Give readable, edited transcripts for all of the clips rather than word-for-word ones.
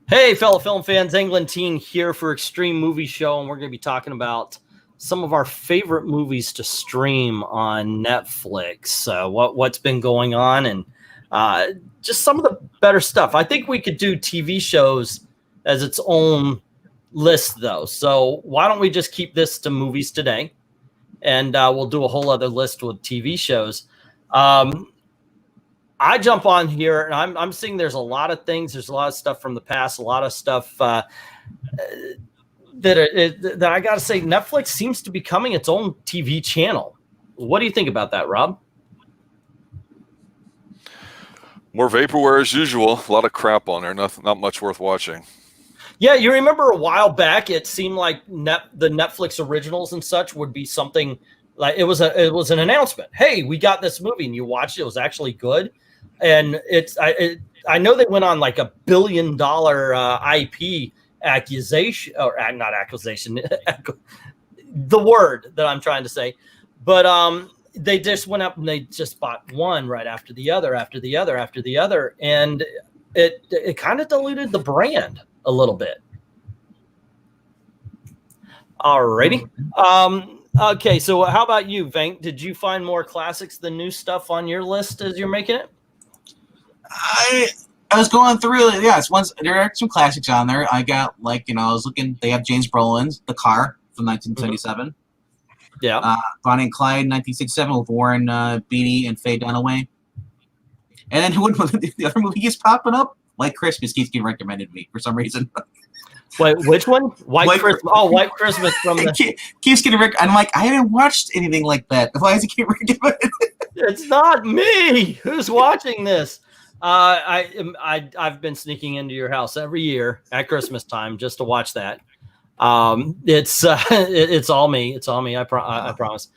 Hey, fellow film fans, England Teen here for Xtreme Movie Show, and we're going to be talking about some of our favorite movies to stream on Netflix. What's been going on, and just some of the better stuff. I think we could do TV shows as its own list, though. So why don't we just keep this to movies today, and we'll do a whole other list with TV shows. I jump on here and I'm seeing there's a lot of things. There's a lot of stuff from the past, a lot of stuff that I got to say, Netflix seems to be becoming its own TV channel. What do you think about that, Rob? More vaporware as usual. A lot of crap on there. Not much worth watching. Yeah, you remember a while back, it seemed like the Netflix originals and such would be something like it was an announcement. Hey, we got this movie, and you watched it. It was actually good. And I know they went on like $1 billion IP accusation, or not accusation, the word that I'm trying to say. But they just went up and they just bought one right after the other, after the other, after the other. And it kind of diluted the brand a little bit. Alrighty. Okay, so how about you, Venk? Did you find more classics than new stuff on your list as you're making it? I was going through it. Yes, there are some classics on there. I got I was looking. They have James Brolin's The Car from 1977. Yeah. Bonnie and Clyde 1967 with Warren Beatty and Faye Dunaway. And then the other movie keeps popping up. White Christmas keeps getting recommended to me for some reason. Wait, which one? White Christmas. Oh, White Christmas from the keeps getting recommended. I'm like, I haven't watched anything like that. Why does it keep recommended? It's not me. Who's watching this? I've been sneaking into your house every year at Christmas time just to watch that. It's all me. It's all me. I promise.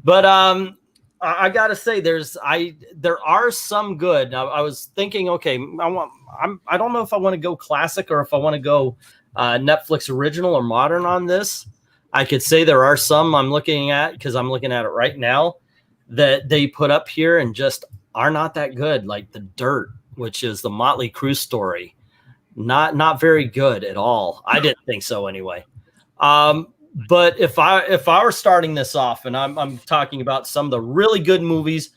But I gotta say, there are some good. I was thinking, okay, I don't know if I want to go classic or if I want to go Netflix original or modern on this. I could say there are some I'm looking at because I'm looking at it right now that they put up here and just are not that good, like The Dirt, which is the Motley Crue story. Not very good at all. I didn't think so anyway. But if I were starting this off, and I'm talking about some of the really good movies,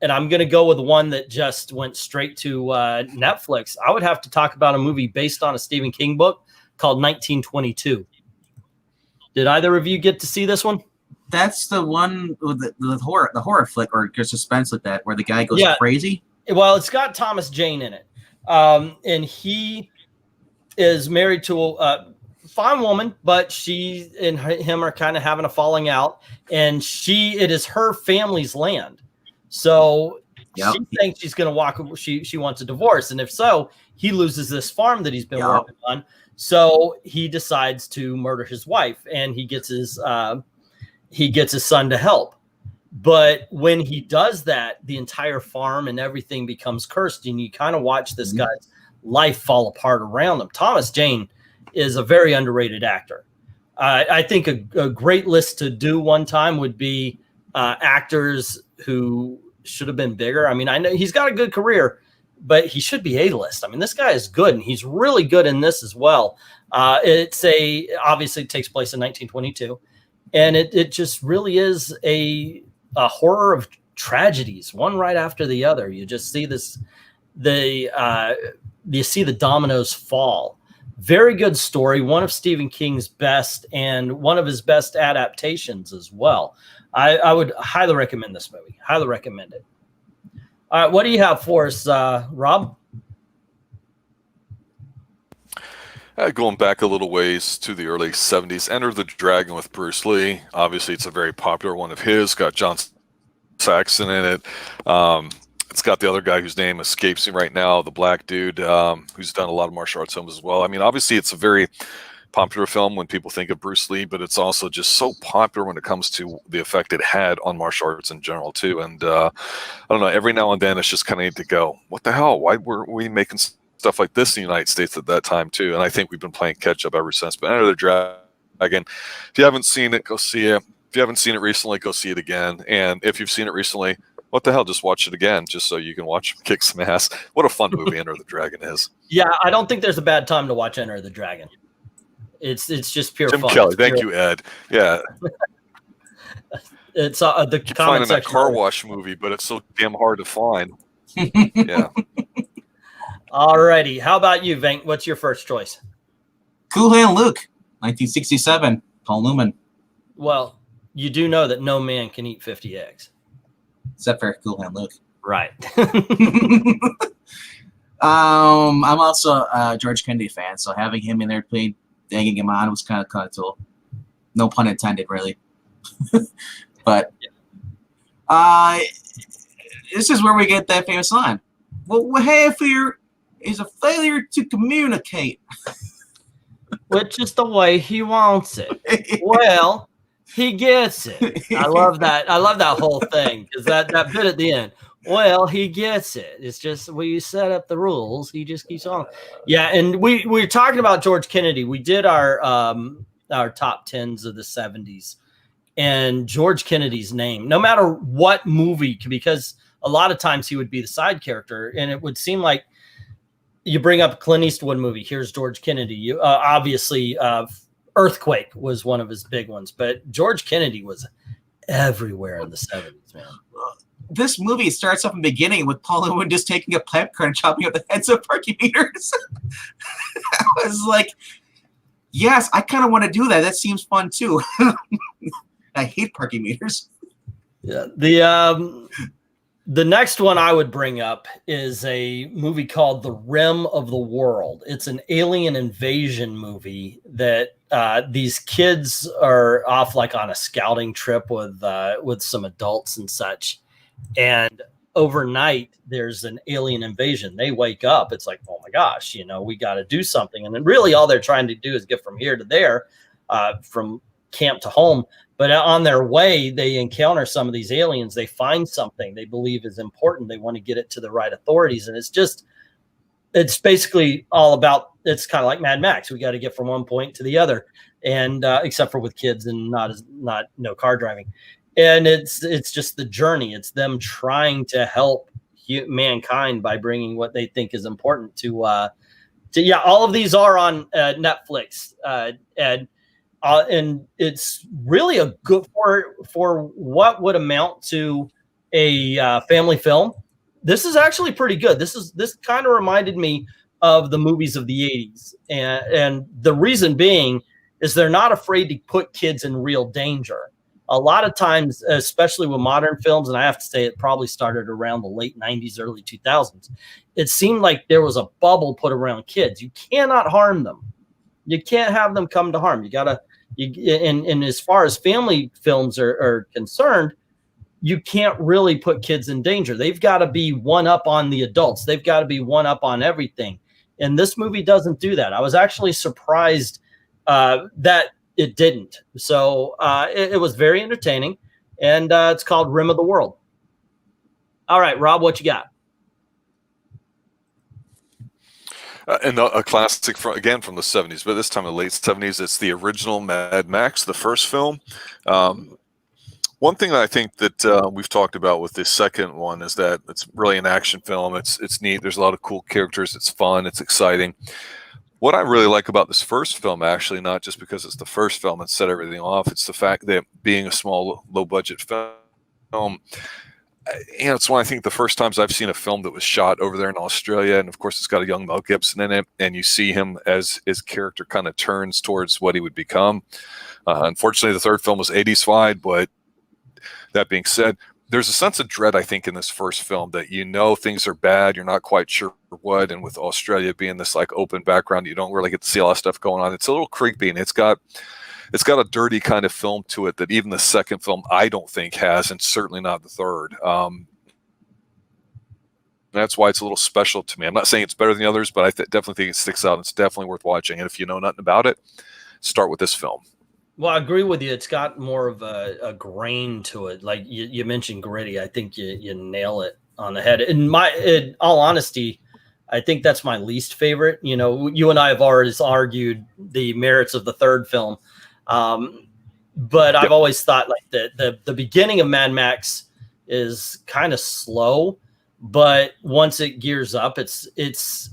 and I'm going to go with one that just went straight to Netflix, I would have to talk about a movie based on a Stephen King book called 1922. Did either of you get to see this one? That's the one with the horror flick or suspense like that, where the guy goes crazy. Well, it's got Thomas Jane in it, and he is married to a fine woman, but she and him are kind of having a falling out, and it is her family's land, so she thinks she's going to walk. She wants a divorce, and if so, he loses this farm that he's been working on. So he decides to murder his wife, and he gets his son to help. But when he does that, the entire farm and everything becomes cursed, and you kind of watch this guy's life fall apart around him. Thomas Jane is a very underrated actor. I think a great list to do one time would be actors who should have been bigger. I mean, I know he's got a good career, but he should be A-list. I mean, this guy is good, and he's really good in this as well. Obviously it takes place in 1922, and it just really is a horror of tragedies, one right after the other. You just see you see the dominoes fall. Very good story, one of Stephen King's best and one of his best adaptations as well. I would highly recommend this movie. Highly recommend it. All right, what do you have for us, Rob? Going back a little ways to the early 70s, Enter the Dragon with Bruce Lee. Obviously, it's a very popular one of his. Got John Saxon in it. It's got the other guy whose name escapes me right now, the black dude who's done a lot of martial arts films as well. I mean, obviously, it's a very popular film when people think of Bruce Lee, but it's also just so popular when it comes to the effect it had on martial arts in general, too. And I don't know, every now and then it's just kind of need to go, what the hell? Why were we making stuff like this in the United States at that time, too? And I think we've been playing catch up ever since. But Enter the Dragon, if you haven't seen it, go see it. If you haven't seen it recently, go see it again. And if you've seen it recently, What the hell? Just watch it again, just so you can watch him kick some ass. What a fun movie Enter the Dragon is. Yeah, I don't think there's a bad time to watch Enter the Dragon. It's just pure Jim fun. Kelly, thank you, Ed. Yeah, it's the you can find comment in that section. car wash movie, but it's so damn hard to find. Yeah. Alrighty, how about you, Venk? What's your first choice? Cool Hand Luke, 1967, Paul Newman. Well, you do know that no man can eat 50 eggs. Except for Cool Hand Luke. Right. I'm also a George Kennedy fan, so having him in there playing, egging him on was kind of cool. No pun intended, really. But this is where we get that famous line. What we have here is a failure to communicate. Which is the way he wants it. Well, he gets it. I love that. I love that whole thing, because that bit at the end. Well, he gets it. It's just we set up the rules. He just keeps on. Yeah, and we're talking about George Kennedy. We did our top 10s of the 70s, and George Kennedy's name, no matter what movie, because a lot of times he would be the side character, and it would seem like you bring up a Clint Eastwood movie. Here's George Kennedy. You obviously Earthquake was one of his big ones, but George Kennedy was everywhere in the 70s, man. This movie starts off in the beginning with Paul Newman just taking a plant card and chopping up the heads of parking meters. I was like, yes, I kind of want to do that. That seems fun too. I hate parking meters. Yeah. The next one I would bring up is a movie called The Rim of the World. It's an alien invasion movie that these kids are off like on a scouting trip with some adults and such. And overnight there's an alien invasion. They wake up. It's like, oh my gosh, we got to do something. And then really all they're trying to do is get from here to there, from camp to home. But on their way, they encounter some of these aliens. They find something they believe is important. They want to get it to the right authorities. And it's basically all about, it's kind of like Mad Max. We got to get from one point to the other. And except for with kids and no car driving. And it's just the journey. It's them trying to help mankind by bringing what they think is important to all of these are on Netflix, and it's really a good for what would amount to a family film. This is actually pretty good. This kind of reminded me of the movies of the 80s, and the reason being is they're not afraid to put kids in real danger. A lot of times, especially with modern films, and I have to say it probably started around the late 90s, early 2000s, it seemed like there was a bubble put around kids. You cannot harm them. You can't have them come to harm. And as far as family films are concerned, you can't really put kids in danger. They've got to be one up on the adults. They've got to be one up on everything. And this movie doesn't do that. I was actually surprised that it didn't. So it was very entertaining, and it's called Rim of the World. All right, Rob, what you got? And a classic from the 70s, but this time in the late 70s. It's the original Mad Max, the first film. One thing that I think that we've talked about with this second one is that it's really an action film. It's neat. There's a lot of cool characters. It's fun. It's exciting. What I really like about this first film, actually, not just because it's the first film and set everything off, it's the fact that being a small, low-budget film, it's one, I think, the first times I've seen a film that was shot over there in Australia, and of course it's got a young Mel Gibson in it, and you see him as his character kind of turns towards what he would become. Unfortunately, the third film was 80s-wide, but that being said, there's a sense of dread, I think, in this first film that things are bad, you're not quite sure what, and with Australia being this like open background, you don't really get to see a lot of stuff going on. It's a little creepy, and it's got a dirty kind of film to it that even the second film I don't think has, and certainly not the third. That's why it's a little special to me. I'm not saying it's better than the others, but I definitely think it sticks out. It's definitely worth watching, and if you know nothing about it, start with this film. Well, I agree with you. It's got more of a grain to it. Like you mentioned gritty. I think you nail it on the head. In all honesty, I think that's my least favorite. You and I have already argued the merits of the third film. But I've always thought like the beginning of Mad Max is kind of slow, but once it gears up, it's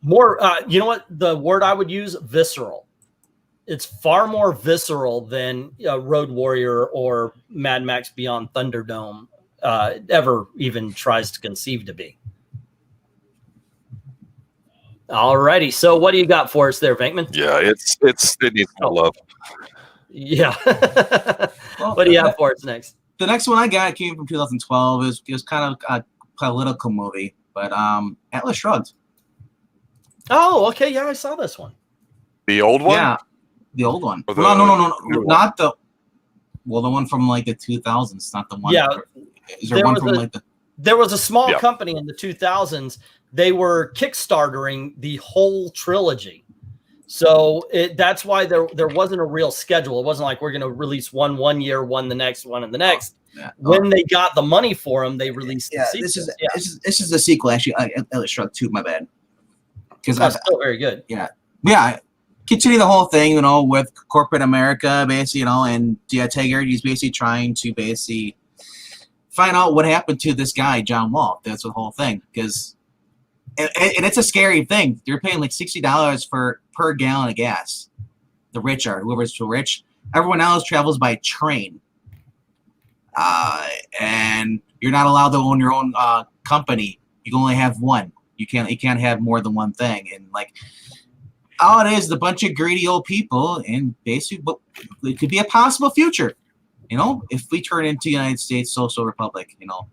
more, you know what the word I would use? Visceral. It's far more visceral than Road Warrior or Mad Max Beyond Thunderdome ever even tries to conceive to be. Alrighty, so what do you got for us there, Venkman? Yeah, it needs more love. Yeah. Well, what do you have for us next? The next one I got came from 2012. It was kind of a political movie, but Atlas Shrugged. Oh, okay, yeah, I saw this one. The old one? Yeah, the old one. Or the No, new not the. Well, the one from like the 2000s, not the one. Yeah, is there one from like the? There was a small company in the 2000s. They were kickstartering the whole trilogy. So that's why there wasn't a real schedule. It wasn't like we're going to release one year, one the next, one and the next. Yeah. When they got the money for them, they released the sequel. This is the sequel, actually. Atlas Shrugged 2, my bad. Because that's still very good. Yeah. Continue the whole thing, you know, with corporate America, basically, you know, and Tiger, he's basically trying to basically find out what happened to this guy, John Wall. That's the whole thing. Because, and it's a scary thing. They're paying like $60 per gallon of gas. The rich are, whoever's too rich. Everyone else travels by train. And you're not allowed to own your own company. You can only have one. You can't have more than one thing. And like, all it is a bunch of greedy old people, and basically, it could be a possible future, you know, if we turn into the United States Social Republic, you know.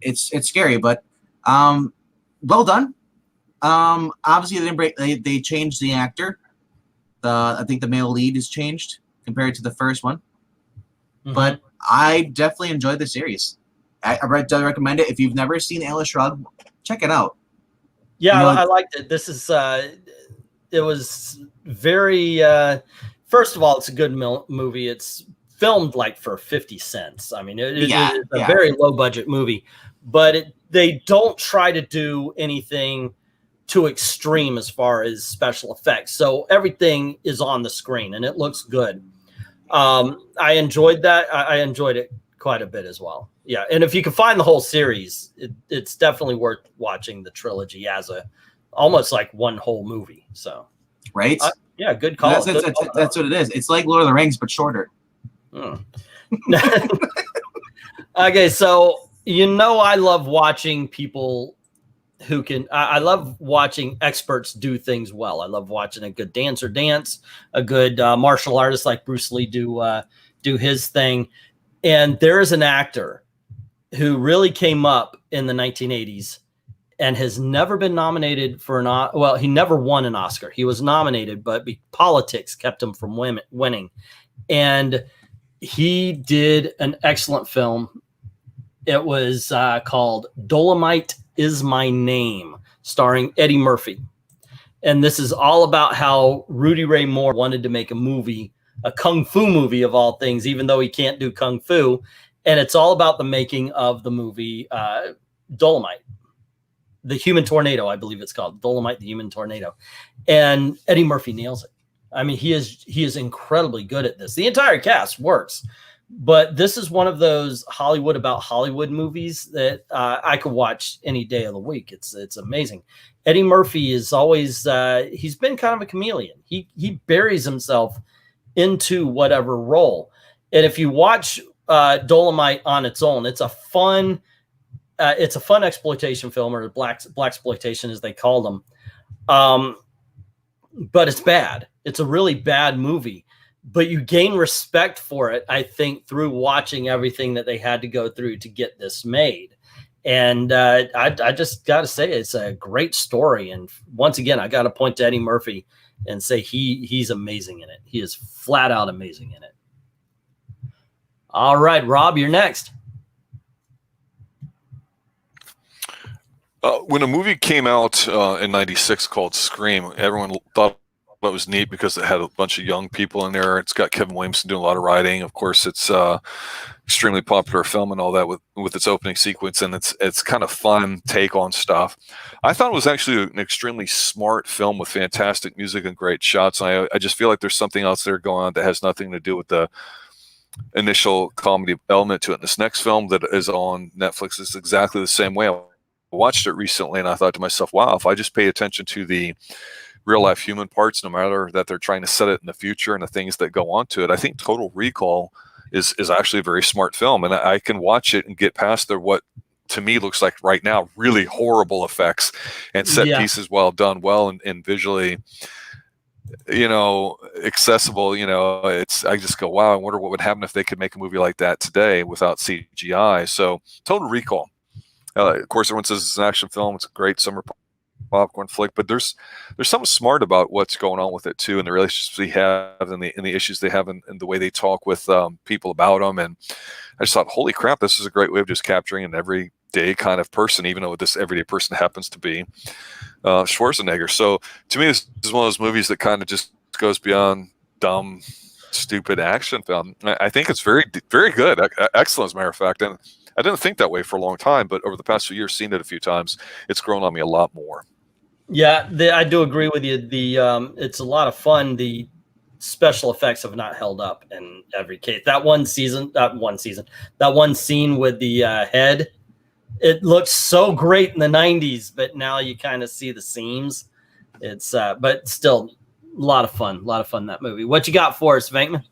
It's scary, but well done. Obviously, they changed the actor. I think the male lead is changed compared to the first one, but I definitely enjoyed the series. I recommend it. If you've never seen Atlas Shrugged, check it out. Yeah, you know, I liked it. This is it was very first of all, it's a good movie. It's filmed like for 50 cents. I mean, it's a very low budget movie, but they don't try to do anything too extreme as far as special effects. So everything is on the screen and it looks good. I enjoyed that. I enjoyed it quite a bit as well. Yeah, and if you can find the whole series, it's definitely worth watching the trilogy as almost like one whole movie. So, right? Yeah, good call. That's what it is. It's like Lord of the Rings, but shorter. Okay, so you know I love watching people who can. I love watching experts do things well. I love watching a good dancer dance, a good martial artist like Bruce Lee do his thing. And there is an actor who really came up in the 1980s and has never been nominated for well, he never won an Oscar. He was nominated, but politics kept him from winning. And he did an excellent film. It was called Dolomite Is My Name, starring Eddie Murphy. And this is all about how Rudy Ray Moore wanted to make a movie, a kung fu movie of all things, even though he can't do kung fu. And it's all about the making of the movie Dolomite, the Human Tornado, I believe it's called, Dolomite, the Human Tornado. And Eddie Murphy nails it. I mean, he is incredibly good at this. The entire cast works, but this is one of those Hollywood about Hollywood movies that I could watch any day of the week. It's amazing. Eddie Murphy is always he's been kind of a chameleon. He buries himself into whatever role. And if you watch Dolomite on its own, it's a fun exploitation film, or black exploitation as they call them. But it's bad. It's a really bad movie, but you gain respect for it, I think, through watching everything that they had to go through to get this made. And I just got to say, it's a great story. And once again, I got to point to Eddie Murphy and say he's amazing in it. He is flat out amazing in it. All right, Rob, you're next. When a movie came out in '96 called Scream, everyone thought it was neat because it had a bunch of young people in there. It's got Kevin Williamson doing a lot of writing. Of course, it's extremely popular film and all that with its opening sequence, and it's kind of fun take on stuff. I thought it was actually an extremely smart film with fantastic music and great shots. I just feel like there's something else there going on that has nothing to do with the initial comedy element to it. This next film that is on Netflix is exactly the same way. I watched it recently and I thought to myself, wow, if I just pay attention to the real life human parts, no matter that they're trying to set it in the future and the things that go on to it, I think Total Recall is actually a very smart film. And I can watch it and get past what to me looks like right now really horrible effects and set pieces well done, well and visually, you know, accessible. You know, I just go, wow, I wonder what would happen if they could make a movie like that today without CGI. So Total Recall, of course, everyone says it's an action film. It's a great summer popcorn flick, but there's something smart about what's going on with it too, and the relationships they have, and the issues they have, and the way they talk with people about them. And I just thought, holy crap, this is a great way of just capturing an everyday kind of person, even though this everyday person happens to be Schwarzenegger. So to me, this is one of those movies that kind of just goes beyond dumb, stupid action film. I think it's very, very good, excellent as a matter of fact. And I didn't think that way for a long time, but over the past few years, seeing it a few times, it's grown on me a lot more. Yeah, I do agree with you. It's a lot of fun. The special effects have not held up in every case. That one scene with the head, it looked so great in the 90s, but now you kind of see the seams. It's but still a lot of fun. That movie. What you got for us, Venkman?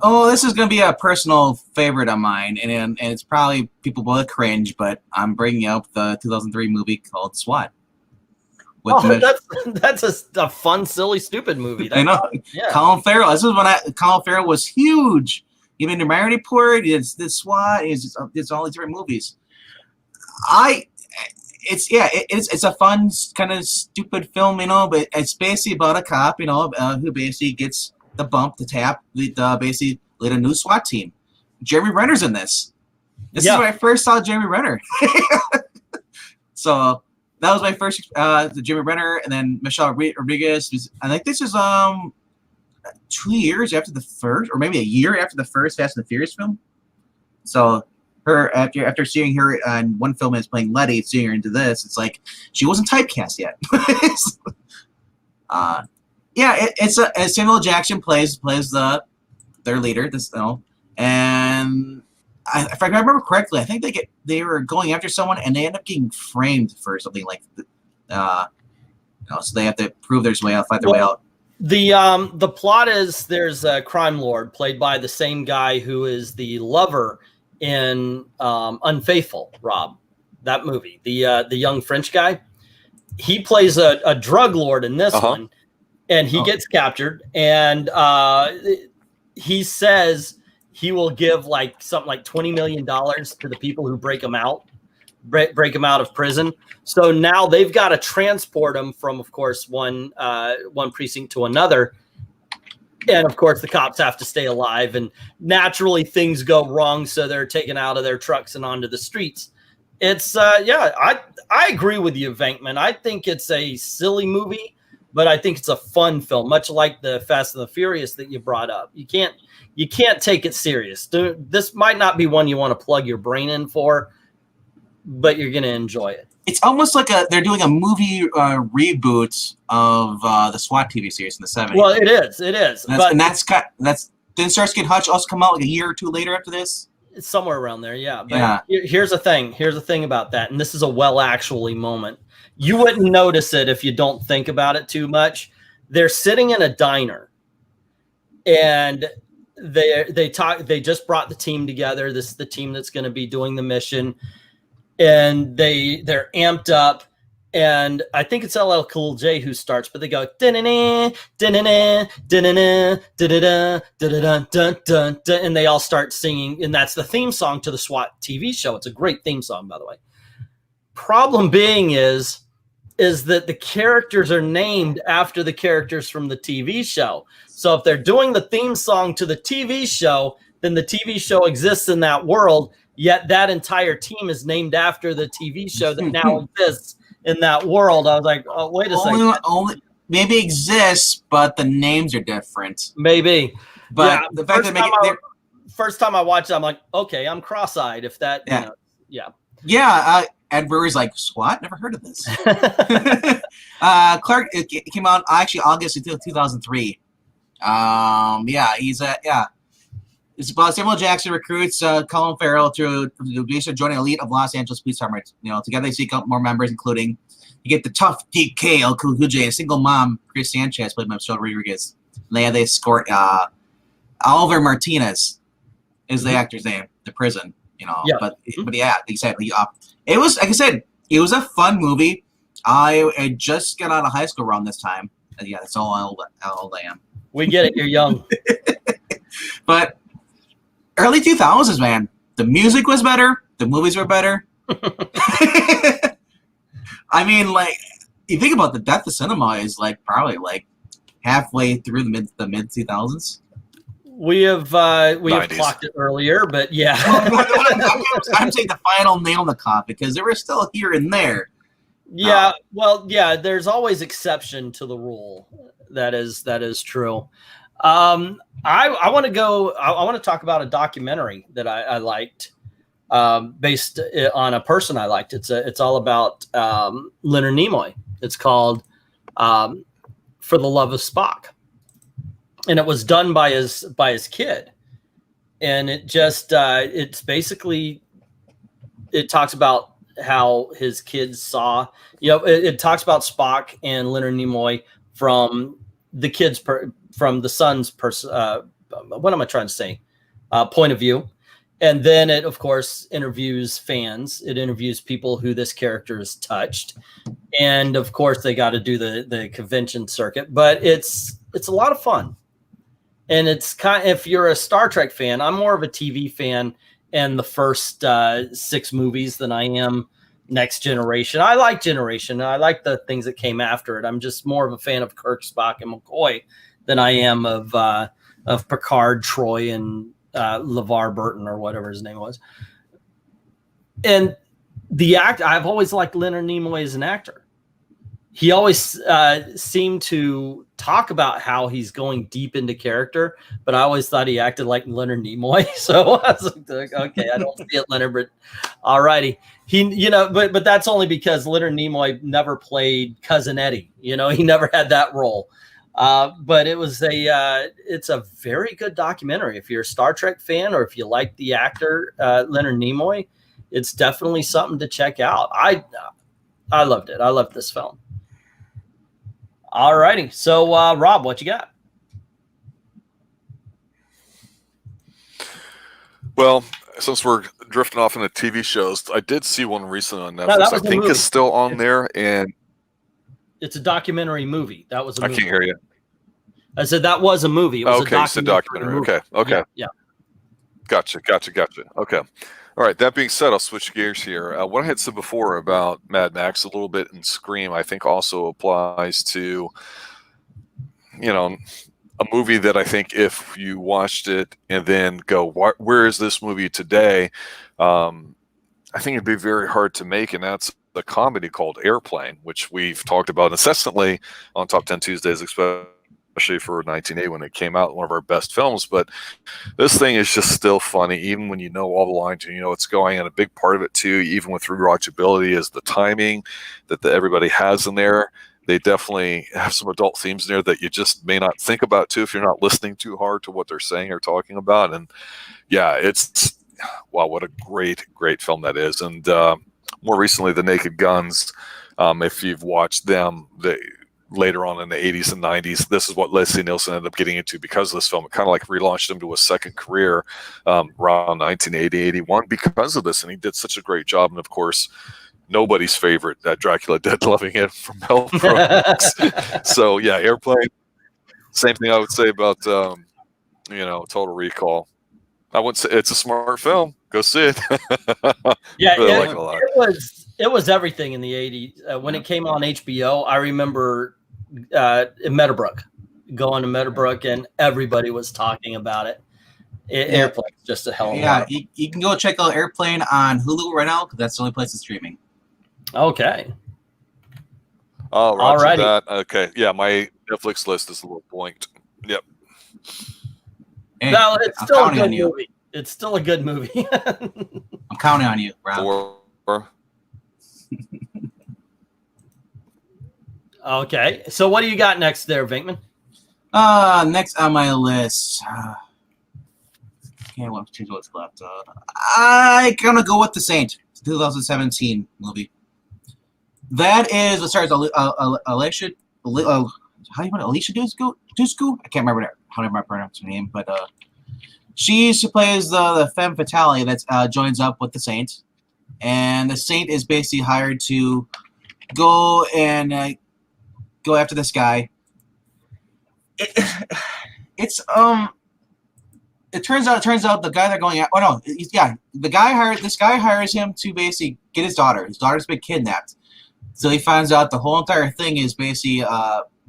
Oh, this is going to be a personal favorite of mine, and it's probably people will cringe, but I'm bringing up the 2003 movie called SWAT. That's a fun, silly, stupid movie. I know. Yeah. Colin Farrell. This is when Colin Farrell was huge. Even the Minority Report, it's SWAT, it's all these different movies. It's a fun kind of stupid film, you know, but it's basically about a cop, you know, who basically gets the bump, the tap, basically lead a new SWAT team. Jeremy Renner's in this. This is when I first saw Jeremy Renner. So that was my first Jeremy Renner, and then Michelle Rodriguez. I think this is 2 years after the first, or maybe a year after the first Fast and the Furious film. So her after seeing her on one film as playing Letty, seeing her into this, it's like she wasn't typecast yet. It's Samuel Jackson plays their leader, and if I remember correctly, I think they were going after someone and they end up getting framed for something like, so they have to prove their way out, fight their way out. The plot is there's a crime lord played by the same guy who is the lover in Unfaithful, Rob, that movie, the young French guy. He plays a drug lord in this one, and he gets captured, and he says he will give something like $20 million to the people who break him out of prison. So now they've got to transport him from, of course, one precinct to another. And of course, the cops have to stay alive, and naturally things go wrong. So they're taken out of their trucks and onto the streets. It's I agree with you, Venkman. I think it's a silly movie, but I think it's a fun film, much like the Fast and the Furious that you brought up. You can't take it serious. This might not be one you want to plug your brain in for, but you're going to enjoy it. It's almost like they're doing a movie reboot of the SWAT TV series in the 70s. Well, it is. Didn't Starsky and Hutch also come out like a year or two later after this? It's somewhere around there, yeah. But here's the thing. Here's the thing about that, and this is a well-actually moment. You wouldn't notice it if you don't think about it too much. They're sitting in a diner, and they just brought the team together. This is the team that's going to be doing the mission, and they're amped up. And I think it's LL Cool J who starts, but they go da-na-na, da-na-na, da-na-na, da-da-da, da-da-da, da-da, and they all start singing, and that's the theme song to the SWAT TV show. It's a great theme song, by the way. Problem being is that the characters are named after the characters from the TV show. So if they're doing the theme song to the TV show, then the TV show exists in that world, yet that entire team is named after the TV show that now exists in that world. I was like, oh, wait a second. Maybe exists, but the names are different. Maybe. But the fact that first time I watched it, I'm like, okay, I'm cross-eyed. If that, Ed Brewer's like, SWAT? Never heard of this. Clark, it came out actually August of 2003. It's about Samuel Jackson recruits Colin Farrell to join an elite of Los Angeles police department. You know, together they seek out more members, including you get the tough DK El Cool, a single mom, Chris Sanchez, played by Michelle Rodriguez. They escort Oliver Martinez is the actor's name, the prison. You know, but yeah, exactly. It was, like I said, it was a fun movie. I just got out of high school around this time. Yeah, that's how old I am. We get it. You're young. But early 2000s, man, the music was better. The movies were better. I mean, like, you think about the death of cinema is like probably like halfway through the mid 2000s. We have 90s. Clocked it earlier, but yeah. I'm saying the final nail in the coffin because there were still here and there. Yeah, well, yeah. There's always exception to the rule. That is true. I want to go. I want to talk about a documentary that I liked, based on a person I liked. It's all about Leonard Nimoy. It's called For the Love of Spock, and it was done by his kid, and it just it's basically it talks about how his kids saw. You know, it talks about Spock and Leonard Nimoy from the kids from the son's what am I trying to say? Point of view. And then it, of course, interviews fans. It interviews people who this character has touched. And, of course, they got to do the convention circuit. But it's a lot of fun. And it's kind of, if you're a Star Trek fan, I'm more of a TV fan and the first 6 movies than I am Next Generation. I like Generation. I like the things that came after it. I'm just more of a fan of Kirk, Spock, and McCoy than I am of Picard, Troy, and LeVar Burton or whatever his name was. And the act, I've always liked Leonard Nimoy as an actor. He always seemed to talk about how he's going deep into character, but I always thought he acted like Leonard Nimoy. So I was like, okay, I don't see it, Leonard, but all righty. But that's only because Leonard Nimoy never played Cousin Eddie. You know, he never had that role. But it's a very good documentary. If you're a Star Trek fan or if you like the actor Leonard Nimoy, it's definitely something to check out. I loved it. I loved this film. All righty. So, Rob, what you got? Well, since we're drifting off into TV shows, I did see one recently on Netflix. I think it's still on there, and it's a documentary movie. That was a movie. I can't hear you. I said that was a movie. It was it's a documentary. Okay. Yeah. Gotcha. Okay. All right. That being said, I'll switch gears here. What I had said before about Mad Max a little bit and Scream, I think also applies to, a movie that I think if you watched it and then go, where is this movie today? I think it'd be very hard to make, and that's a comedy called Airplane, which we've talked about incessantly on Top 10 Tuesdays, especially for 1980 when it came out, one of our best films. But this thing is just still funny, even when you know all the lines and you know what's going. And a big part of it too, even with rewatchability, is the timing that everybody has in there. They definitely have some adult themes in there that you just may not think about too if you're not listening too hard to what they're saying or talking about. And yeah, wow, what a great film that is. And more recently, The Naked Guns, if you've watched them, later on in the 80s and 90s, this is what Leslie Nielsen ended up getting into because of this film. It kind of like relaunched him to a second career around 1980, 81 because of this. And he did such a great job. And of course, nobody's favorite, Dracula Dead Loving It from Mel Brooks. So yeah, Airplane. Same thing I would say about, Total Recall. I wouldn't say it's a smart film. Go see it. Yeah, really like it a lot. It was everything in the 80s. When it came on HBO, I remember in Meadowbrook, going to Meadowbrook, and everybody was talking about it. Airplane's just a hell of a lot. You can go check out Airplane on Hulu right now because that's the only place it's streaming. Okay. Oh, roger that. Okay. Yeah, my Netflix list is a little blanked. Yep. Hey, no, it's still a good movie. It's still a good movie. I'm counting on you, Rob. 4. Okay. So what do you got next there, Venkman? Next on my list. can't choose what's left. I gonna go with The Saint, 2017 movie. That is, it stars Alicia. How do you want Alicia Dushku? I can't remember how to pronounce her name, but she plays the femme fatale that joins up with the Saint, and the Saint is basically hired to go and go after this guy. It turns out the guy they're going at. Oh no, the guy this guy hires him to basically get his daughter. His daughter's been kidnapped, so he finds out the whole entire thing is basically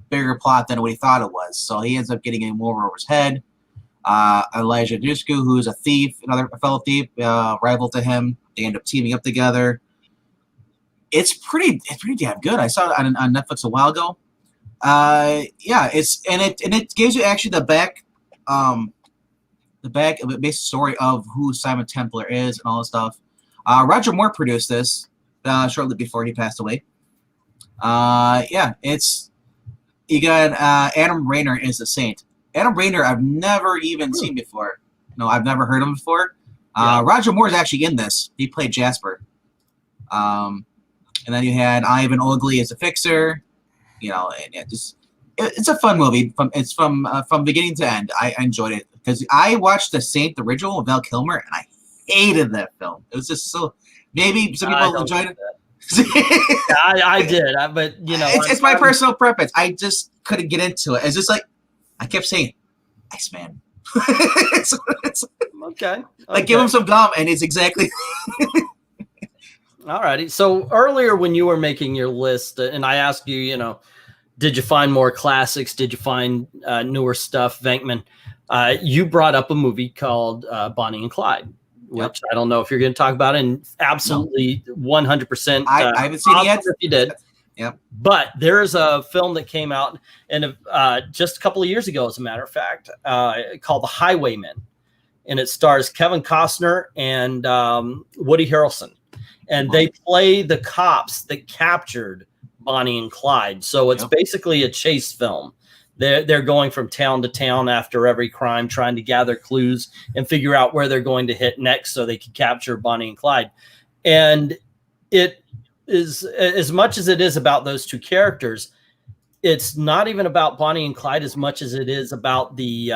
bigger plot than what he thought it was. So he ends up getting him over his head. Elijah Dushku, who's a thief, another fellow thief, rival to him. They end up teaming up together. It's pretty damn good. I saw it on Netflix a while ago. Yeah, it gives you actually the back basic story of who Simon Templar is and all this stuff. Roger Moore produced this shortly before he passed away. Yeah, you got Adam Rayner is the Saint. Adam Rayner I've never even seen before. No, I've never heard of him before. Roger Moore is actually in this. He played Jasper. And then you had Ivan Ogley as a fixer. You know, and it's a fun movie. From beginning to end. I enjoyed it because I watched The Saint, the original, with Val Kilmer, and I hated that film. It was just so. Maybe some people enjoyed it. I did, but you know, it's my personal preference. I just couldn't get into it. It's just like I kept saying, Iceman. it's okay. Like give him some gum, and it's exactly. All righty. So earlier when you were making your list, and I asked you, you know, did you find more classics? Did you find newer stuff, Venkman? You brought up a movie called Bonnie and Clyde, which I don't know if you're going to talk about it. And absolutely 100%. I haven't seen it yet. If you did. Yep. But there's a film that came out and just a couple of years ago, as a matter of fact, called The Highwaymen. And it stars Kevin Costner and Woody Harrelson. And they play the cops that captured Bonnie and Clyde. So it's basically a chase film. They're going from town to town after every crime, trying to gather clues and figure out where they're going to hit next so they can capture Bonnie and Clyde. And it is, as much as it is about those two characters, it's not even about Bonnie and Clyde as much as it is about the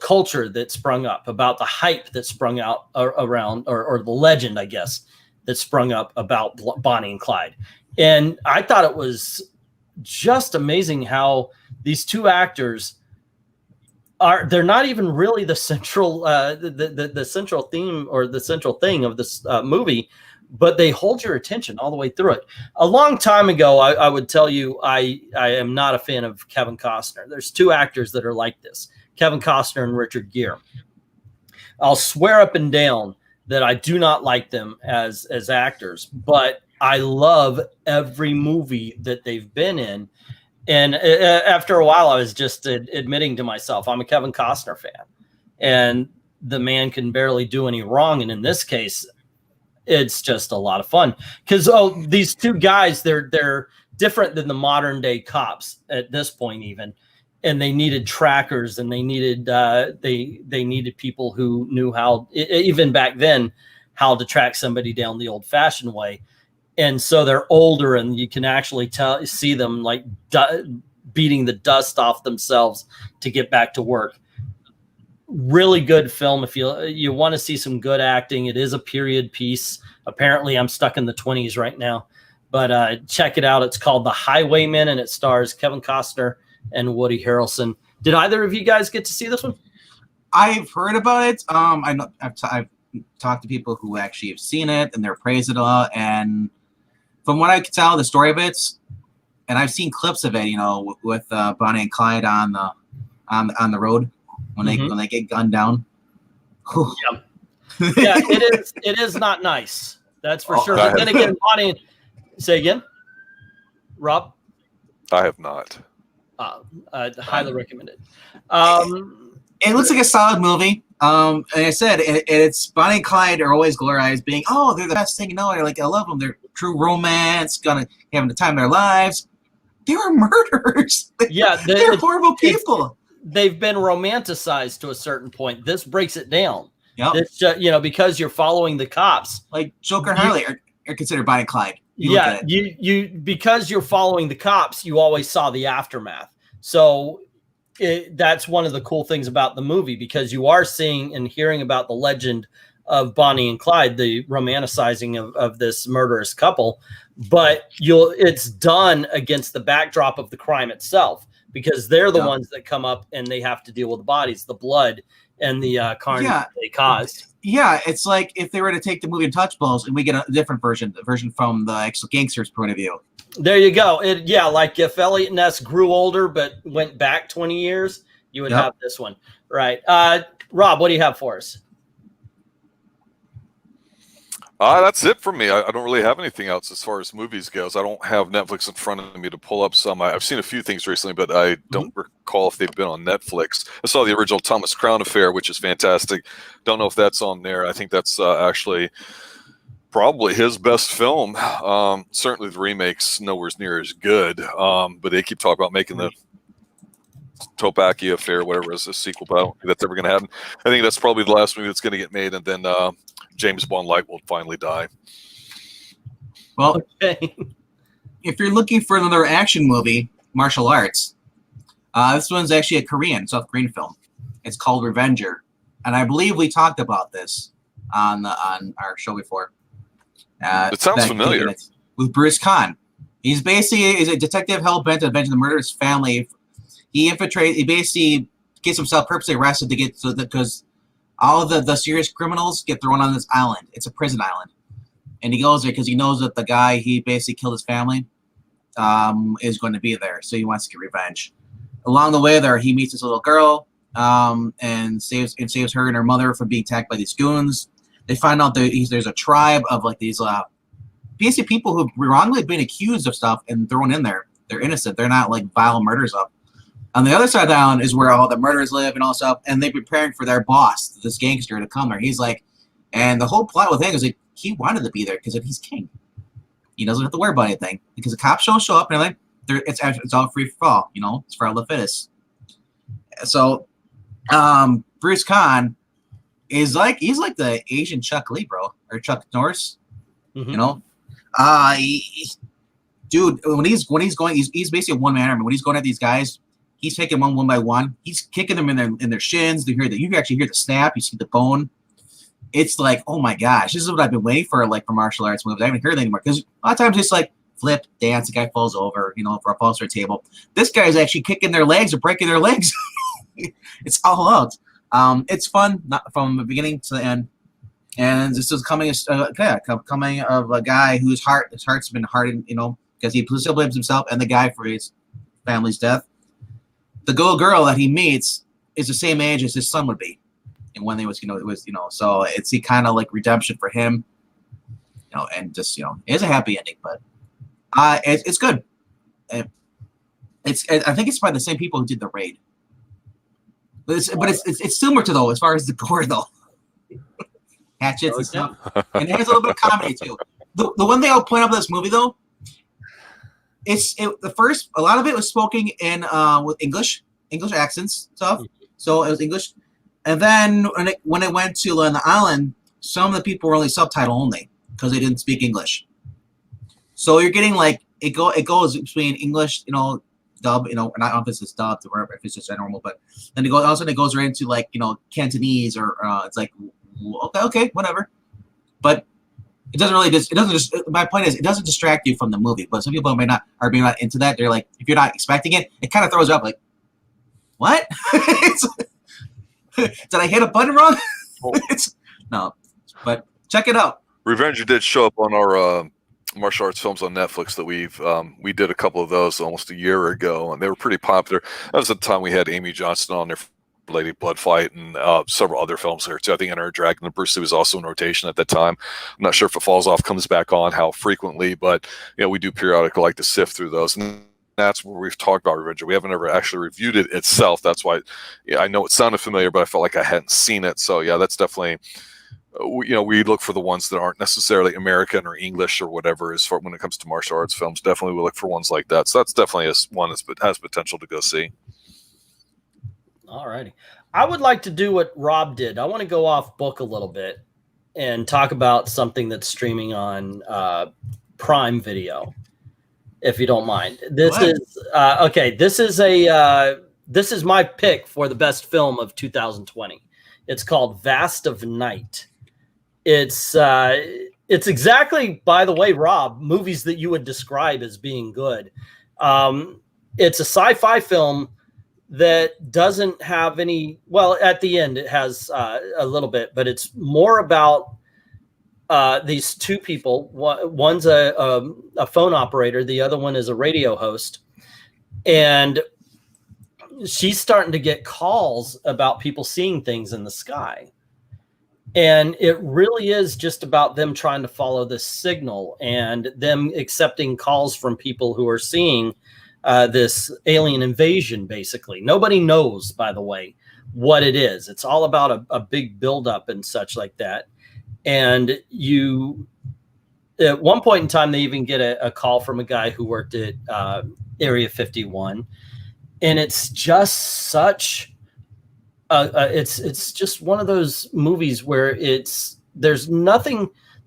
culture that sprung up, about the hype that sprung out around, or the legend, I guess, that sprung up about Bonnie and Clyde. And I thought it was just amazing how these two actors they're not even really the central, the central theme or the central thing of this movie, but they hold your attention all the way through it. A long time ago, I would tell you, I am not a fan of Kevin Costner. There's two actors that are like this. Kevin Costner and Richard Gere. I'll swear up and down that I do not like them as actors, but I love every movie that they've been in. And after a while, I was just admitting to myself, I'm a Kevin Costner fan, and the man can barely do any wrong. And in this case, it's just a lot of fun because these two guys, they're different than the modern day cops at this point, even. And they needed trackers, and they needed they needed people who knew how, even back then, how to track somebody down the old fashioned way. And so they're older, and you can actually see them like beating the dust off themselves to get back to work. Really good film. If you want to see some good acting, it is a period piece. Apparently, I'm stuck in the 20s right now, but check it out. It's called The Highwaymen, and it stars Kevin Costner and Woody Harrelson. Did either of you guys get to see this one? I've heard about it. I know I've talked to people who actually have seen it, and they're praising it a lot. And from what I can tell, the story of it, and I've seen clips of it, you know, with Bonnie and Clyde on the road when they get gunned down. Yep. Yeah, it is not nice. That's for sure. But then again, Bonnie, say again, Rob. I have not. Highly recommend it. It looks like a solid movie. And I said, it's Bonnie and Clyde are always glorified being, they're the best thing, you know. They're like, I love them. They're true romance, having the time of their lives. They were murderers. Yeah, they're horrible people. they've been romanticized to a certain point. This breaks it down. Yep. It's just, you know, because you're following the cops. Like Joker and Harley are considered Bonnie and Clyde. You because you're following the cops, you always saw the aftermath. So that's one of the cool things about the movie, because you are seeing and hearing about the legend of Bonnie and Clyde, the romanticizing of this murderous couple, but it's done against the backdrop of the crime itself, because they're the ones that come up and they have to deal with the bodies, the blood, and the carnage they caused. Yeah, it's like if they were to take the movie Untouchables and we get a different version, the version from the actual gangster's point of view. There you go. Like if Elliot Ness grew older but went back 20 years, you would have this one. Right. Rob, what do you have for us? That's it for me. I don't really have anything else as far as movies goes. I don't have Netflix in front of me to pull up some. I've seen a few things recently, but I don't recall if they've been on Netflix. I saw the original Thomas Crown Affair, which is fantastic. Don't know if that's on there. I think that's actually probably his best film. Certainly the remake's nowhere near as good, but they keep talking about making the Topaki Affair, whatever is a sequel, but I don't think that's ever going to happen. I think that's probably the last movie that's going to get made, and then James Bond Light will finally die. Well, if you're looking for another action movie, martial arts, this one's actually a South Korean film. It's called Revenger, and I believe we talked about this on our show before. It sounds familiar. With Bruce Kahn. He's basically a detective hell-bent on avenging the murder of his family. He basically gets himself purposely arrested because all the serious criminals get thrown on this island. It's a prison island. And he goes there because he knows that the guy he basically killed his family is going to be there. So he wants to get revenge. Along the way there, he meets this little girl and saves her and her mother from being attacked by these goons. They find out there's a tribe of like these basically people who've wrongly been accused of stuff and thrown in there. They're innocent. They're not like vile murders up. On the other side of the island is where all the murderers live and all stuff, and they're preparing for their boss, this gangster, to come there. He's like, and the whole plot with him is like he wanted to be there because he's king. He doesn't have to worry about anything because the cops show up and they're like, it's all free for all, you know, it's for all the fittest. So, Bruce Kahn he's like the Asian Chuck Lee, bro, or Chuck Norris, you know. Dude, when he's going, he's basically a one-man army. When he's going at these guys, he's taking one by one. He's kicking them in their shins. You actually hear the snap. You see the bone. It's like, oh my gosh, this is what I've been waiting for, like for martial arts movies. I haven't heard it anymore because a lot of times it's like flip, dance, the guy falls over, you know, for a upholstery table. This guy's actually kicking their legs or breaking their legs. It's all out. It's fun, not from the beginning to the end. And this is coming of a guy his heart's been hardened, you know, because he still blames himself and the guy for his family's death. The girl that he meets is the same age as his son would be, and when they was, so it's kind of like redemption for him, you know, and just, you know, it is a happy ending, but it's good. I think it's by the same people who did The Raid, but it's similar to though as far as the gore though, hatchets and stuff, and it has a little bit of comedy too. The one thing I'll point out about this movie though. A lot of it was spoken in with English accents stuff, so it was English. And then when it went to the island, some of the people were only subtitle only because they didn't speak English. So you're getting like it goes between English, you know, dub, you know, not if it's dubbed or if it's just normal, but then all of a sudden it goes right into like, you know, Cantonese or it's like okay, whatever, but. It doesn't really my point is it doesn't distract you from the movie, but some people not into that. They're like, if you're not expecting it, it kind of throws you up like, what? Did I hit a button wrong? No, but check it out. Revenger did show up on our martial arts films on Netflix that we did a couple of those almost a year ago, and they were pretty popular. That was the time we had Amy Johnston on there. Lady Blood Fight and several other films there too. I think Enter a Dragon and Bruce Lee was also in rotation at that time. I'm not sure if it falls off, comes back on, how frequently, but you know, we do periodically like to sift through those, and that's where we've talked about Revenger. We haven't ever actually reviewed it itself. That's why, yeah, I know it sounded familiar, but I felt like I hadn't seen it. So yeah, that's definitely, you know, we look for the ones that aren't necessarily American or English or whatever. As far when it comes to martial arts films, definitely we look for ones like that. So that's definitely one that has potential to go see. All righty. I would like to do what Rob did. I want to go off book a little bit and talk about something that's streaming on Prime Video, if you don't mind. This is okay. This is my pick for the best film of 2020. It's called Vast of Night. It's exactly, by the way, Rob, movies that you would describe as being good. It's a sci-fi film that doesn't have any, well, at the end it has a little bit, but it's more about these two people. One's a phone operator, the other one is a radio host, and she's starting to get calls about people seeing things in the sky. And it really is just about them trying to follow this signal and them accepting calls from people who are seeing this alien invasion, basically. Nobody knows, by the way, what it is. It's all about a big buildup and such like that. And at one point in time, they even get a call from a guy who worked at Area 51. And it's just such it's just one of those movies where there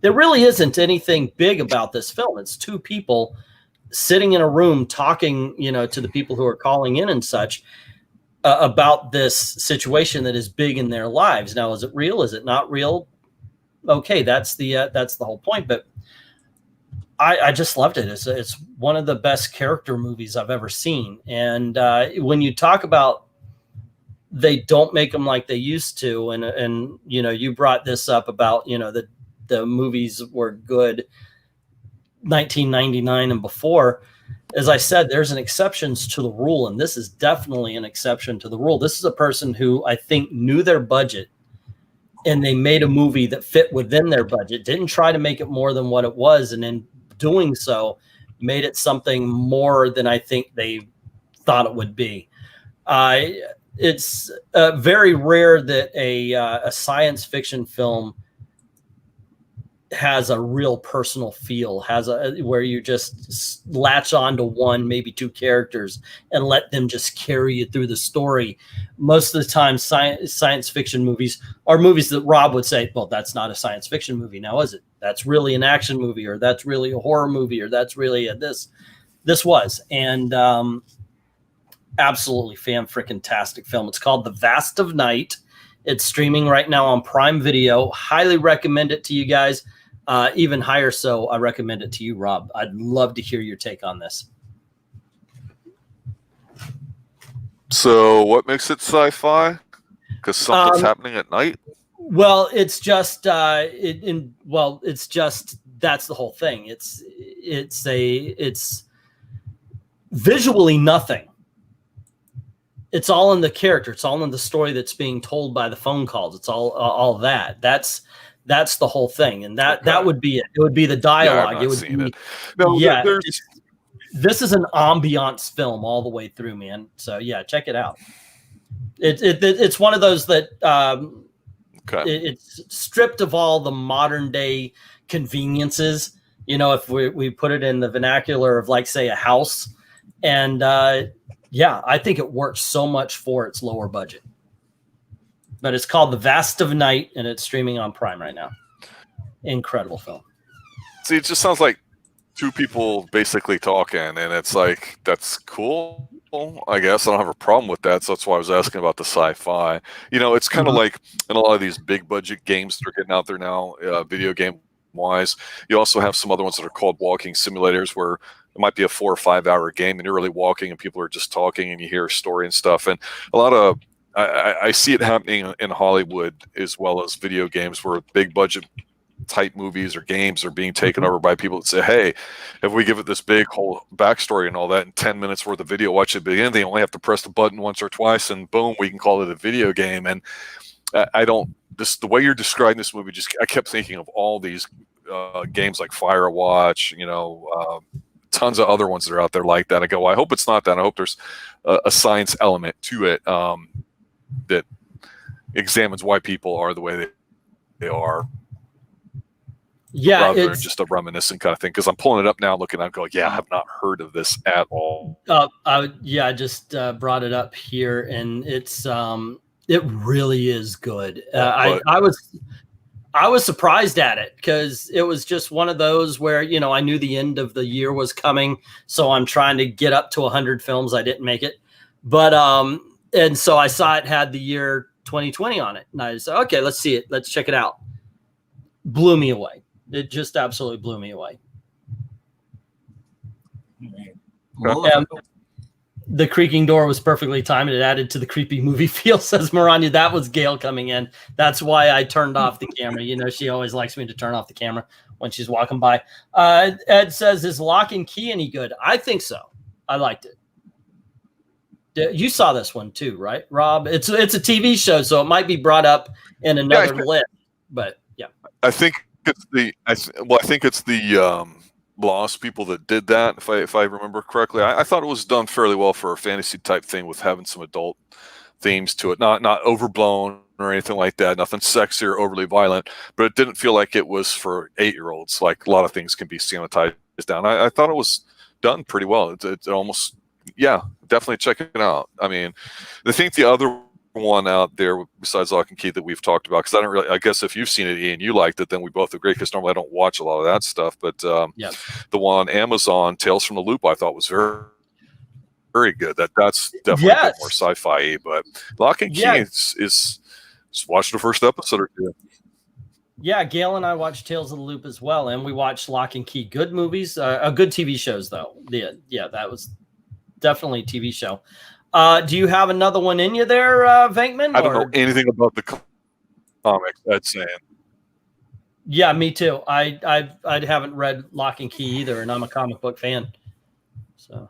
really isn't anything big about this film. It's two people sitting in a room talking, to the people who are calling in and such about this situation that is big in their lives. Now, is it real? Is it not real? Okay, that's the whole point. But I just loved it. It's one of the best character movies I've ever seen. And when you talk about they don't make them like they used to, and you brought this up about the movies were good 1999 and before. As I said, there's an exceptions to the rule, and this is definitely an exception to the rule. This is a person who I think knew their budget, and they made a movie that fit within their budget, didn't try to make it more than what it was, and in doing so made it something more than I think they thought it would be. It's very rare that a science fiction film has a real personal feel, where you just latch on to one, maybe two characters and let them just carry you through the story. Most of the time, science fiction movies are movies that Rob would say, well, that's not a science fiction movie now, is it? That's really an action movie, or that's really a horror movie, or that's really this was. And absolutely fan-freaking-tastic film. It's called The Vast of Night. It's streaming right now on Prime Video. Highly recommend it to you guys. Even higher so, I recommend it to you, Rob. I'd love to hear your take on this. So what makes it sci-fi? Because something's happening at night? Well, it's just it's just, that's the whole thing. It's visually nothing. It's all in the character. It's all in the story that's being told by the phone calls. It's all that. That's the whole thing, and that would be it. It would be the dialogue. Yeah, it would be it. No, yeah. This is an ambiance film all the way through, man. So yeah, check it out. It's one of those that it's stripped of all the modern day conveniences. If we put it in the vernacular of, like, say, a house, and yeah, I think it works so much for its lower budget. But it's called The Vast of Night, and it's streaming on Prime right now. Incredible film. See, it just sounds like two people basically talking, and it's like, that's cool, I guess. I don't have a problem with that, so that's why I was asking about the sci-fi. It's kind of like in a lot of these big budget games that are getting out there now, video game wise. You also have some other ones that are called walking simulators, where it might be a 4 or 5 hour game and you're really walking and people are just talking and you hear a story and stuff. And a lot of I see it happening in Hollywood as well as video games, where big budget type movies or games are being taken over by people that say, hey, if we give it this big whole backstory and all that in 10 minutes worth of video, watch it begin, they only have to press the button once or twice and boom, we can call it a video game. And the way you're describing this movie, I kept thinking of all these games like Firewatch, tons of other ones that are out there like that. I go, I hope it's not that. I hope there's a science element to it that examines why people are the way they are. Yeah, rather than it's just a reminiscent kind of thing. Because I'm pulling it up now, looking, I'm going, yeah, I have not heard of this at all. I just brought it up here, and it's it really is good. I was surprised at it because it was just one of those where, you know, I knew the end of the year was coming, so I'm trying to get up to 100 films. I didn't make it, but and so I saw it had the year 2020 on it, and I said, okay, let's see it, let's check it out. Blew me away. It just absolutely blew me away. Well, The creaking door was perfectly timed. It added to the creepy movie feel, says Maranya. That was Gail coming in. That's why I turned off the camera. You know, she always likes me to turn off the camera when she's walking by. Ed says, is Lock and Key any good? I think so. I liked it. You saw this one too, right, Rob? It's a TV show, so it might be brought up in another list. But yeah, I think it's the Lost people that did that, if I remember correctly. I thought it was done fairly well for a fantasy type thing with having some adult themes to it, not overblown or anything like that, nothing sexy or overly violent, but it didn't feel like it was for 8-year-olds like a lot of things can be sanitized down. I thought it was done pretty well. It almost, yeah, definitely check it out. I mean, I think the other one out there besides Lock and Key that we've talked about, because I guess if you've seen it, Ian, you liked it, then we both agree, because normally I don't watch a lot of that stuff, but yeah, the one on Amazon, Tales from the Loop, I thought was very, very good. That's definitely a bit more sci-fi, but Lock and Key is just watch the first episode or two. Yeah, Gail and I watched Tales of the Loop as well, and we watched Lock and Key. Good movies, good TV shows though. Yeah, that was definitely a TV show. Do you have another one in you there, Venkman? I don't know anything about the comics. That's saying. Yeah, me too. I haven't read Lock and Key either, and I'm a comic book fan. So,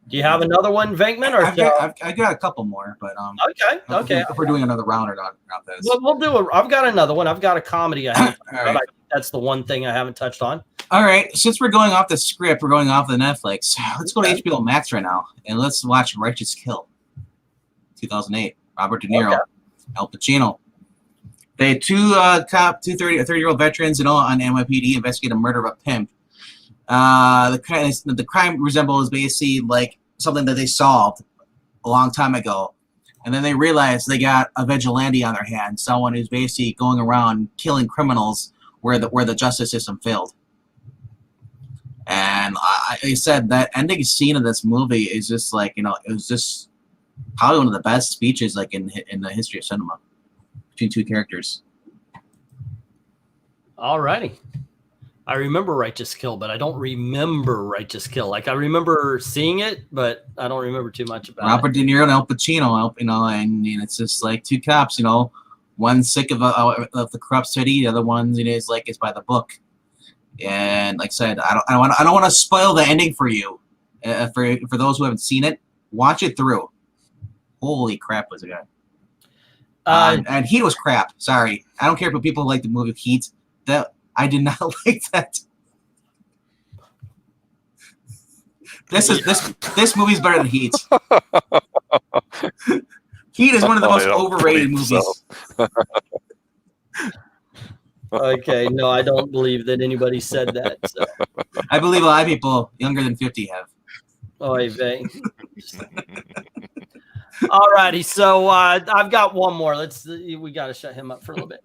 do you have another one, Venkman? Or I've got a couple more, but okay. If we're doing another round or not this. Well, we'll do it. I've got another one. I've got a comedy. That's the one thing I haven't touched on. All right, since we're going off the script, we're going off the Netflix. Let's go to HBO Max right now, and let's watch Righteous Kill, 2008. Robert De Niro, Al Pacino. They had two 30-year-old veterans, on NYPD investigate a murder of a pimp. The crime resembles basically like something that they solved a long time ago, and then they realized they got a vigilante on their hands, someone who's basically going around killing criminals where the justice system failed. And I said that ending scene of this movie is just like, it was just probably one of the best speeches like in the history of cinema between two characters. All righty. I remember Righteous Kill, but I don't remember Righteous Kill. Like, I remember seeing it, but I don't remember too much about Robert De Niro and Al Pacino, and it's just like two cops, one's sick of the corrupt city, the other one is by the book. And like I said, I don't want to spoil the ending for you. For those who haven't seen it, watch it through. Holy crap, was it good? And Heat was crap. Sorry, I don't care if people like the movie Heat. That I did not like that. This movie's better than Heat. Heat is one of the most overrated movies. Okay, no, I don't believe that anybody said that. So. I believe a lot of people younger than 50 have. Oy vey. All righty, so I've got one more. We got to shut him up for a little bit.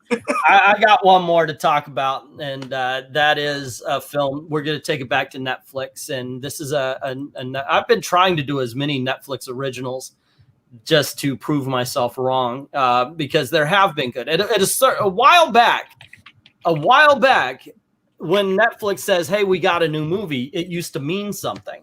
I got one more to talk about, and that is a film. We're going to take it back to Netflix, and this is I've been trying to do as many Netflix originals just to prove myself wrong, because there have been good. A while back, when Netflix says, "Hey, we got a new movie," it used to mean something.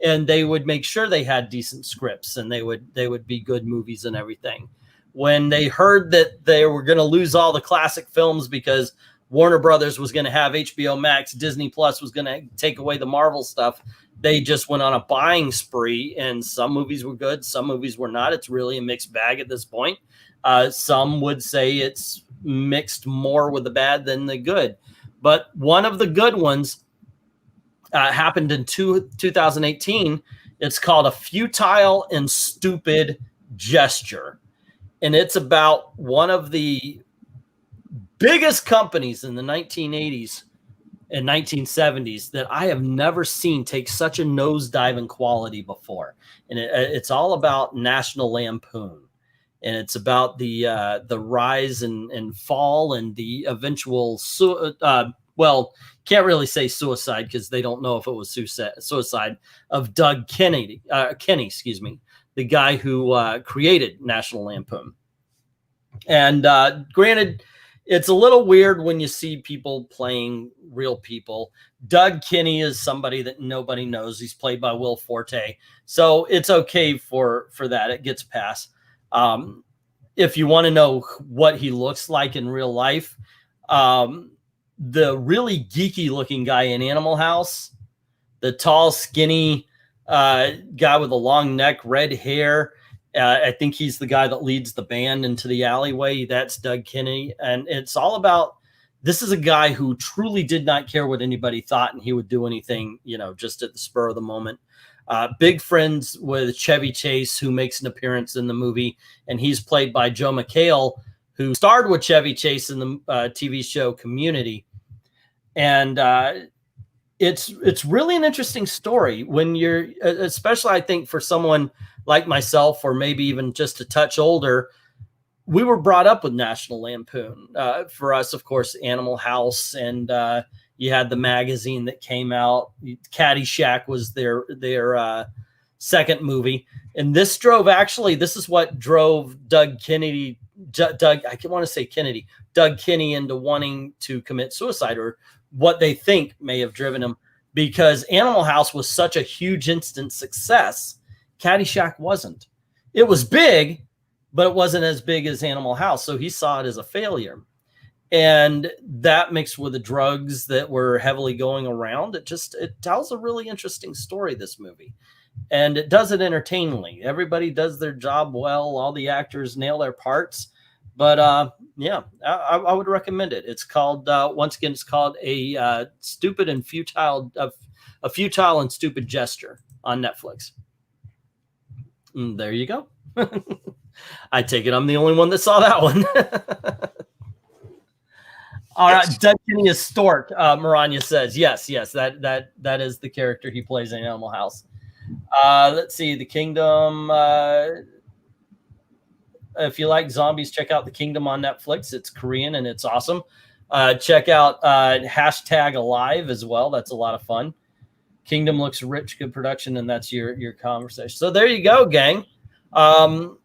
And they would make sure they had decent scripts, and they would be good movies and everything. When they heard that they were going to lose all the classic films because Warner Brothers was going to have HBO Max, Disney Plus was going to take away the Marvel stuff, they just went on a buying spree, and some movies were good, some movies were not. It's really a mixed bag at this point. Some would say it's mixed more with the bad than the good. But one of the good ones happened in 2018. It's called A Futile and Stupid Gesture. And it's about one of the biggest companies in the 1980s in 1970s that I have never seen take such a nosedive in quality before. And it's all about National Lampoon. And it's about the rise and fall and the eventual, well, can't really say suicide because they don't know if it was suicide of Doug Kenny, excuse me, the guy who created National Lampoon. And granted, it's a little weird when you see people playing real people. Doug Kenny is somebody that nobody knows. He's played by Will Forte. So it's okay for that. It gets past. If you want to know what he looks like in real life, the really geeky looking guy in Animal House, the tall, skinny guy with a long neck, red hair, I think he's the guy that leads the band into the alleyway. That's Doug Kenny. And it's all about, this is a guy who truly did not care what anybody thought, and he would do anything, you know, just at the spur of the moment. Big friends with Chevy Chase, who makes an appearance in the movie, and he's played by Joe McHale, who starred with Chevy Chase in the TV show Community. And it's really an interesting story when you're, especially I think for someone like myself, or maybe even just a touch older. We were brought up with National Lampoon. For us, of course, Animal House, and you had the magazine that came out. Caddyshack was their second movie. And this is what drove Doug Kenny into wanting to commit suicide, or what they think may have driven him, because Animal House was such a huge instant success. Caddyshack wasn't. It was big, but it wasn't as big as Animal House. So he saw it as a failure. And that mixed with the drugs that were heavily going around, it tells a really interesting story, this movie. And it does it entertainingly. Everybody does their job well. All the actors nail their parts. But yeah, I would recommend it. It's called, once again, it's called a futile and stupid gesture on Netflix. And there you go. I take it I'm the only one that saw that one. All right, Doug Kenny is Stork. Maranya says yes. That is the character he plays in Animal House. Let's see, The Kingdom. If you like zombies, check out The Kingdom on Netflix. It's Korean and it's awesome. Check out #Alive as well. That's a lot of fun. Kingdom looks rich, good production, and that's your conversation. So there you go, gang.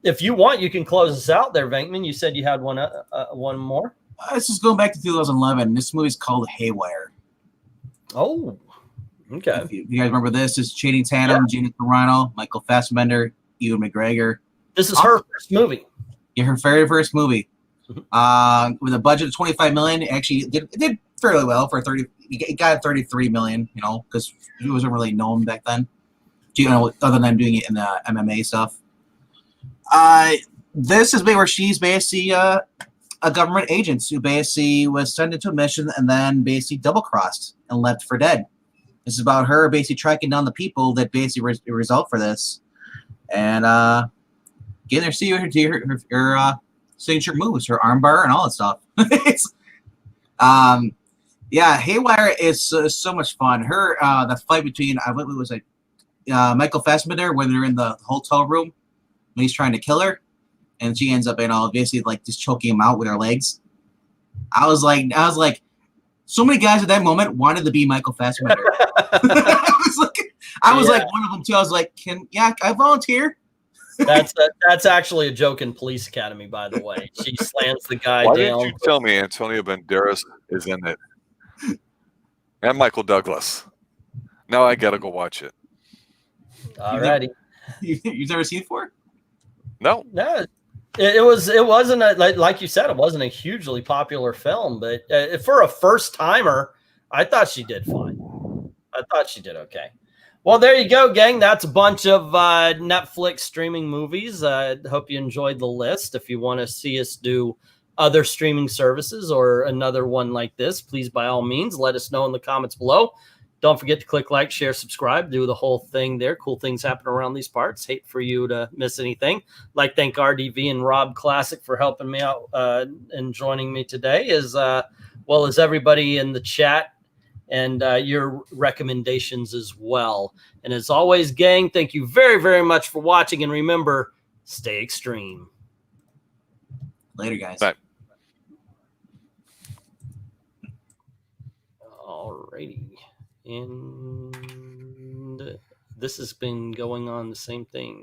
If you want, you can close us out there, Venkman. You said you had one more. This is going back to 2011. This movie's called Haywire. Oh, okay. If you guys remember this, is Channing Tatum, Gina Carano, Michael Fassbender, Ewan McGregor. This is her first movie. Yeah, her very first movie. With a budget of $25 million, actually it did fairly well for 30. It got $33 million, you know, because he wasn't really known back then, you know, other than doing it in the MMA stuff. This is where she's basically a government agent who basically was sent into a mission and then basically double-crossed and left for dead. This is about her basically tracking down the people that basically result for this, and getting her see her signature moves, her armbar and all that stuff. Yeah, Haywire is so much fun. Her the fight between what was it, Michael Fassbender, when they're in the hotel room when he's trying to kill her, and she ends up basically like just choking him out with her legs. I was like, so many guys at that moment wanted to be Michael Fassbender. I was like one of them too. I was like, I volunteer? That's actually a joke in Police Academy, by the way. She slams the guy down. Why didn't you tell me Antonio Banderas is in it? And Michael Douglas. Now I gotta go watch it. Alrighty. You've never seen it before? No. It wasn't like you said, it wasn't a hugely popular film, but for a first timer, I thought she did fine. I thought she did okay. Well, there you go, gang. That's a bunch of Netflix streaming movies. I hope you enjoyed the list. If you want to see us do other streaming services or another one like this, please, by all means, let us know in the comments below. Don't forget to click like, share, subscribe, do the whole thing there. Cool things happen around these parts. Hate for you to miss anything. Like, thank RDV and Rob Classic for helping me out and joining me today, as well as everybody in the chat and your recommendations as well. And as always, gang, thank you very, very much for watching. And remember, stay extreme. Later, guys. Bye. Alrighty. And this has been going on the same thing.